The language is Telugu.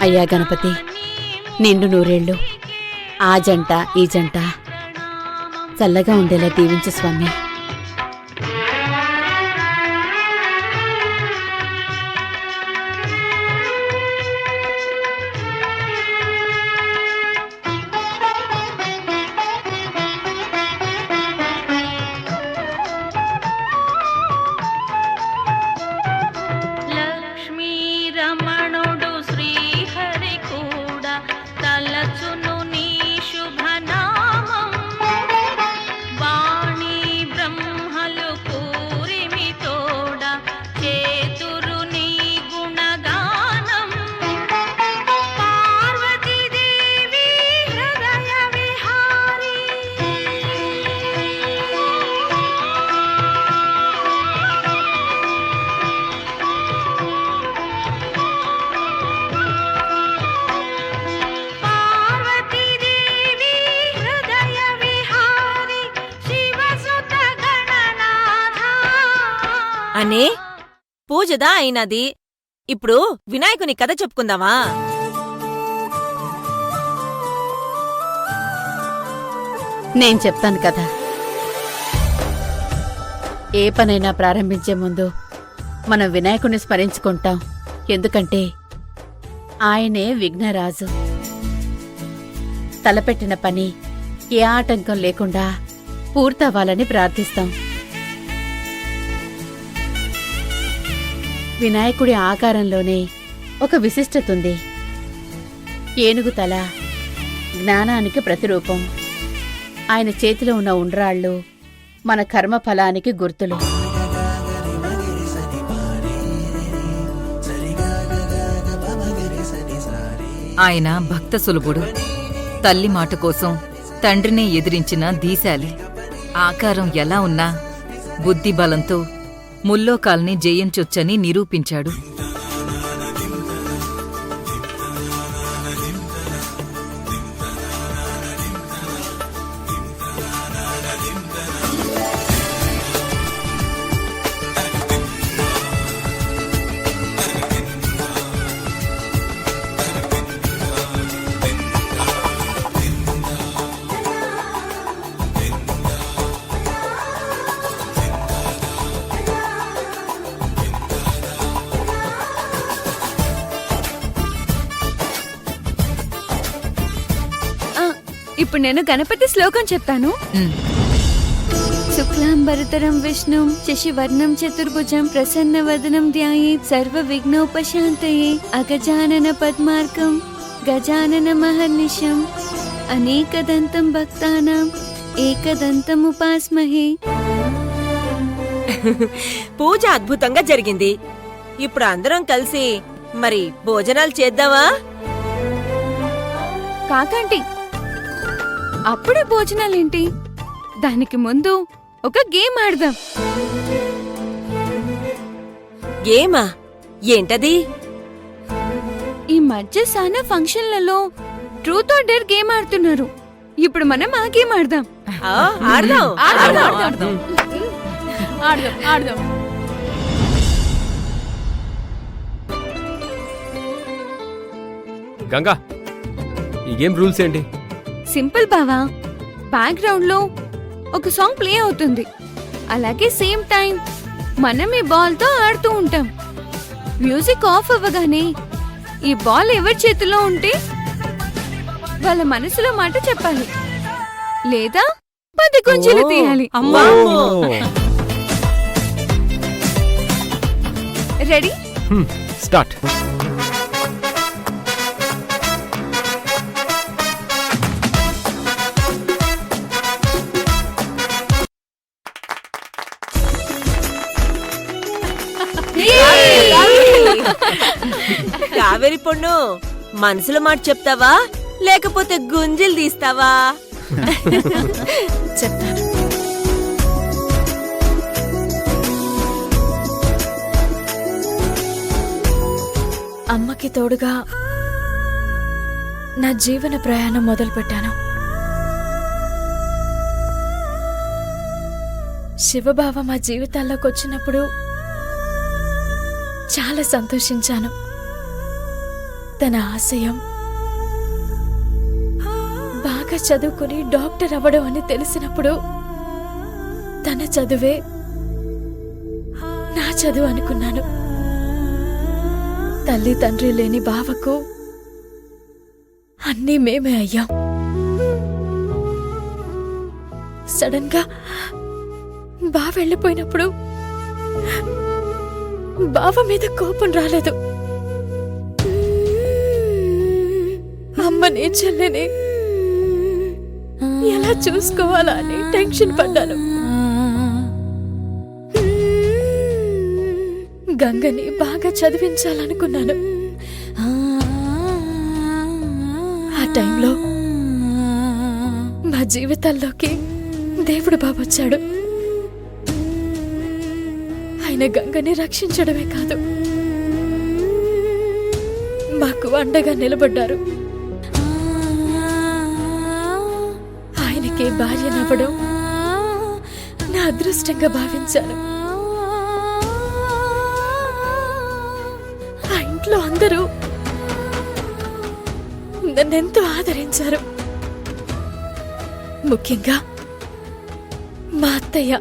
అయ్యా గణపతి, నిండు నూరేళ్ళు ఆ జంట ఈ జంట చల్లగా ఉండేలా దీవించు స్వామి. అనే పూజదా అయినది. ఇప్పుడు వినాయకుని కథ చెప్పుకుందామా? నేను చెప్తాను కదా. ఏ పనైనా ప్రారంభించే ముందు మనం వినాయకుని స్మరించుకుంటాం. ఎందుకంటే ఆయనే విఘ్నరాజు. తలపెట్టిన పని ఏ ఆటంకం లేకుండా పూర్తవ్వాలని ప్రార్థిస్తాం. వినాయకుడి ఆకారంలోనే ఒక విశిష్టతుంది. ఏనుగు తల జ్ఞానానికి ప్రతిరూపం. ఆయన చేతిలో ఉన్న ఉండ్రాళ్ళు మన కర్మ ఫలానికి గుర్తులు. ఆయన భక్త సులభుడు. తల్లి మాట కోసం తండ్రినే ఎదిరించిన దీశాలి. ఆకారం ఎలా ఉన్నా బుద్ధి బలంతో ముల్లోకాల్ని జయించొచ్చని నిరూపించాడు. ఇప్పుడు నేను గణపతి శ్లోకం చెప్తాను. శుక్లాంబరతరం విష్ణుం శశివర్ణం చతుర్భుజం ప్రసన్నవదనం ధ్యాయేత్ సర్వ విఘ్నోపశాంతయే అగజానన పద్మార్కం గజానన మహర్నిశం అనేకదంతం భక్తానాం ఏకదంతముపాస్మహే. పూజ అద్భుతంగా జరిగింది. ఇప్పుడు అందరం కలిసి మరి భోజనాలు చేద్దామా? కాకంటి, అప్పుడే భోజనాలేంటి? దానికి ముందు ఒక గేమ్ ఆడదాం. గేమా? ఏంటది? ఈ మధ్య సానా ఫంక్షన్లలో ట్రూత్ ఆర్ డేర్ గేమ్ ఆడుతున్నారు. ఇప్పుడు మనం ఆ గేమ్ ఆడదాం. ఆడదాం. గంగా, ఈ గేమ్ రూల్స్ ఏంటి? సింపుల్ బావా. బ్యాక్గ్రౌండ్ లో ఒక సాంగ్ ప్లే అవుతుంది. అలాగే సేమ్ టైం మనం ఈ బాల్ తో ఆడుతూ ఉంటాం. మ్యూజిక్ ఆఫ్ అవ్వగానే ఈ బాల్ ఎవరి చేతిలో ఉంటే వాళ్ళ మనసులో మాట చెప్పాలి, లేదా 10 గుంజలు తీయాలి. రెడీ? స్టార్ట్. కావేరి పొన్ను, మనసులో మాట చెప్తావా లేకపోతే గుంజలు తీస్తావా? చెప్తాను. అమ్మకి తోడుగా నా జీవన ప్రయాణం మొదలుపెట్టాను. శివబావ మా జీవితాల్లోకి వచ్చినప్పుడు చాలా సంతోషించాను. తన ఆశయం బాగా చదువుకుని డాక్టర్ అవ్వడం అని తెలిసినప్పుడు తన చదువే నా చదువు అనుకున్నాను. తల్లి తండ్రి లేని బావకు అన్నీ మేమే అయ్యాం. సడన్ గా బావ వెళ్ళిపోయినప్పుడు బావ మీద కోపం రాలేదు. అమ్మని చెల్లెని ఎలా చూసుకోవాలా అని టెన్షన్ పడ్డాను. గంగని బాగా చదివించాలనుకున్నాను. ఆ టైంలో మా జీవితాల్లోకి దేవుడు బాబొచ్చాడు. ఆయన గంగని రక్షించడమే కాదు, మాకు అండగా నిలబడ్డారు. ఆయనకి భార్యనవ్వడం నా అదృష్టంగా భావించాను. ఆ ఇంట్లో అందరూ నన్నెంతో ఆదరించారు. ముఖ్యంగా మా అత్తయ్య.